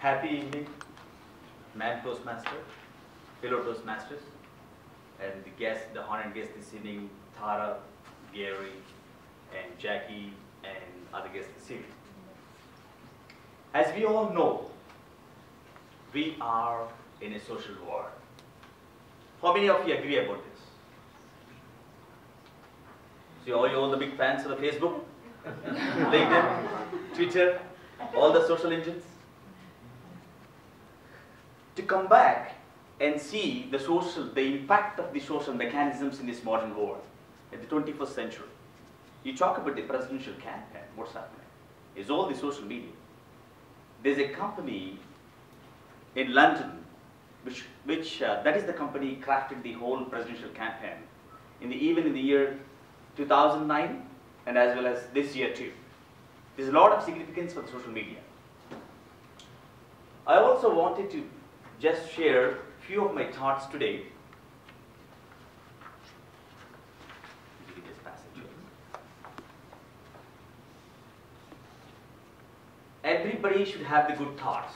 Happy evening, man Toastmaster, fellow Toastmasters, and the honored guests this evening, Tara, Gary, and Jackie, and other guests this evening. As we all know, we are in a social war. How many of you agree about this? So are you all the big fans of the Facebook, LinkedIn, Twitter, all the social engines? To come back and see the impact of the social mechanisms in this modern world, in the 21st century. You talk about the presidential campaign, what's happening? It's all the social media. There's a company in London, that is the company crafted the whole presidential campaign, even in the year 2009 and as well as this year too. There's a lot of significance for the social media. I also wanted to just share a few of my thoughts today. Everybody should have the good thoughts.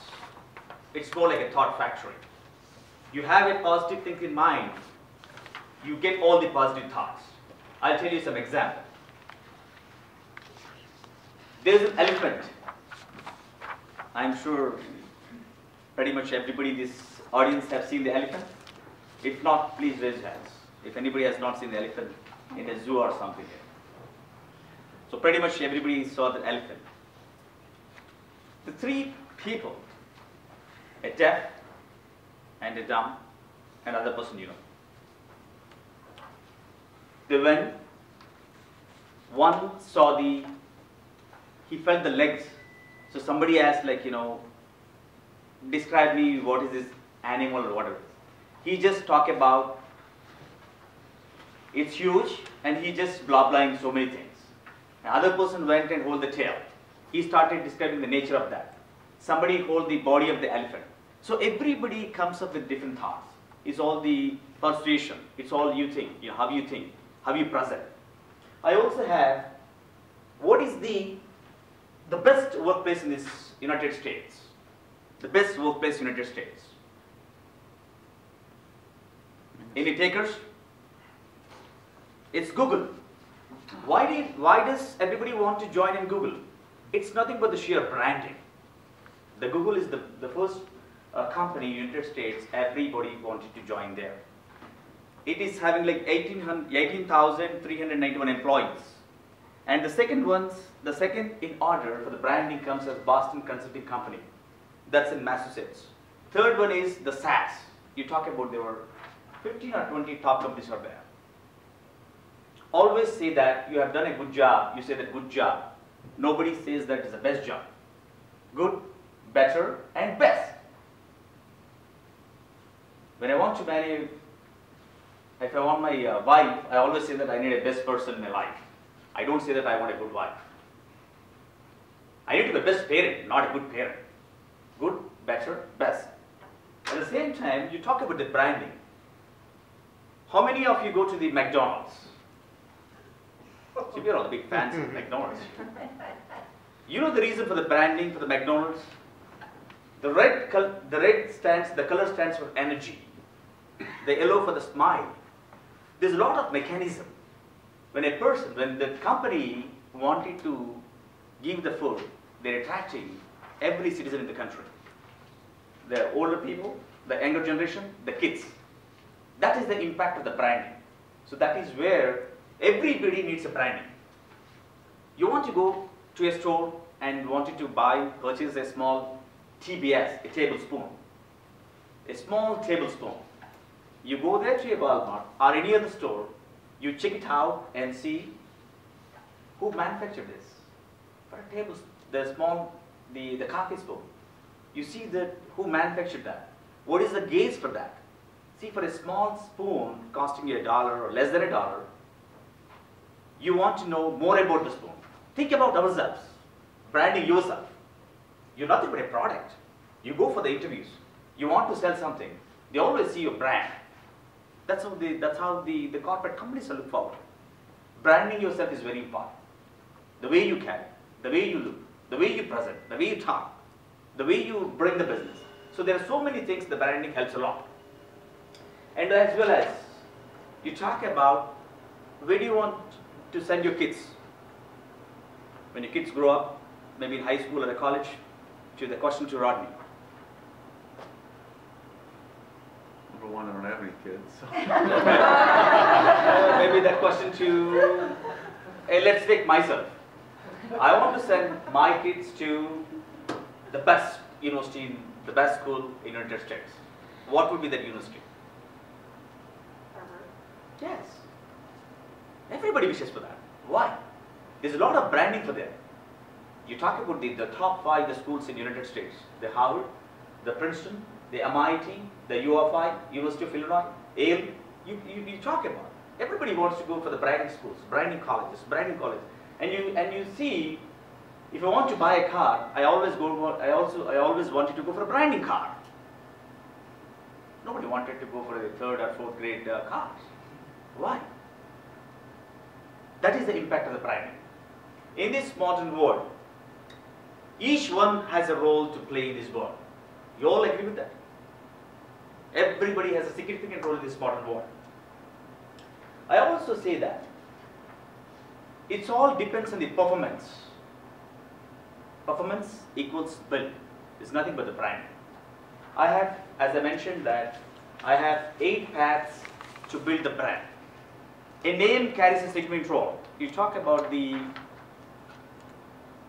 It's more like a thought factory. You have a positive thinking mind, you get all the positive thoughts. I'll tell you some example. There's an elephant. I'm sure pretty much everybody in this audience have seen the elephant. If not, please raise your hands. If anybody has not seen the elephant in a zoo or something. So pretty much everybody saw the elephant. The three people, a deaf and a dumb and another person you know. They went, one saw he felt the legs. So somebody asked describe me what is this animal or whatever. He just talked about it's huge and he just blah-blahing so many things. Another person went and hold the tail. He started describing the nature of that. Somebody hold the body of the elephant. So everybody comes up with different thoughts. It's all the persuasion. It's all you think, how you think, how you present. I also have, what is the best workplace in this United States? The best workplace in United States. Any takers? It's Google. Why does everybody want to join in Google? It's nothing but the sheer branding. The Google is the first company in the United States, everybody wanted to join there. It is having like 18,391 employees. And the second in order for the branding comes as Boston Consulting Company. That's in Massachusetts. Third one is the SAS. You talk about there were 15 or 20 top companies are there. Always say that you have done a good job. You say that good job. Nobody says that is the best job. Good, better, and best. When I want to marry, if I want my wife, I always say that I need a best person in my life. I don't say that I want a good wife. I need to be the best parent, not a good parent. Good, better, best. At the same time, you talk about the branding. How many of you go to the McDonald's? So you're all big fans of McDonald's. You know the reason for the branding for the McDonald's? The color stands for energy. The yellow for the smile. There's a lot of mechanism. When the company wanted to give the food, they're attracting every citizen in the country. The older people, the younger generation, the kids. That is the impact of the branding. So that is where everybody needs a branding. You want to go to a store and wanted to purchase a small TBS, a tablespoon. A small tablespoon. You go there to a Walmart or any other store, you check it out and see who manufactured this. For a tablespoon, the coffee spoon. You see who manufactured that. What is the gauge for that? See, for a small spoon costing you $1 or less than $1, you want to know more about the spoon. Think about ourselves, branding yourself. You're nothing but a product. You go for the interviews. You want to sell something. They always see your brand. That's how the corporate companies look forward. Branding yourself is very important. The way you carry, the way you look, the way you present, the way you talk. the way you bring the business. So there are so many things the branding helps a lot. And as well as you talk about where do you want to send your kids? When your kids grow up, maybe in high school or a college, to the question to Rodney. Number one, I don't have any kids. So. Maybe that question to, let's take myself. I want to send my kids to the best university, the best school in the United States. What would be that university? Yes. Everybody wishes for that. Why? There's a lot of branding for them. You talk about the top 5 the schools in the United States. The Harvard, the Princeton, the MIT, the UFI, University of Illinois, Yale. You talk about. Everybody wants to go for the branding schools, branding colleges, And you see, if I want to buy a car, I always wanted to go for a branding car. Nobody wanted to go for the 3rd or 4th grade cars. Why? That is the impact of the branding. In this modern world, each one has a role to play in this world. You all agree with that? Everybody has a significant role in this modern world. I also say that it all depends on the performance. Performance equals build. It's nothing but the brand. I have, as I mentioned, that I have 8 paths to build the brand. A name carries a significant role. You talk about the,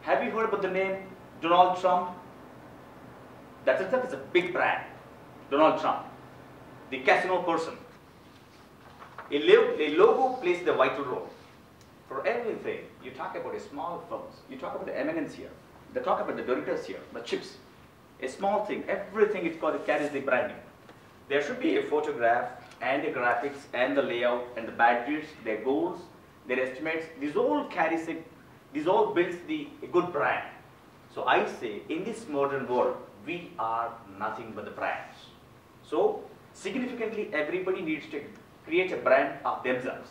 have you heard about the name Donald Trump? That itself is a big brand. Donald Trump, the casino person. A logo plays the vital role. For everything, you talk about a small firms, you talk about the M&Ms here, they talk about the Doritos here, the chips. A small thing, everything it carries the branding. There should be a photograph and the graphics and the layout and the badges, their goals, their estimates. This all builds a good brand. So I say, in this modern world, we are nothing but the brands. So significantly, everybody needs to create a brand of themselves.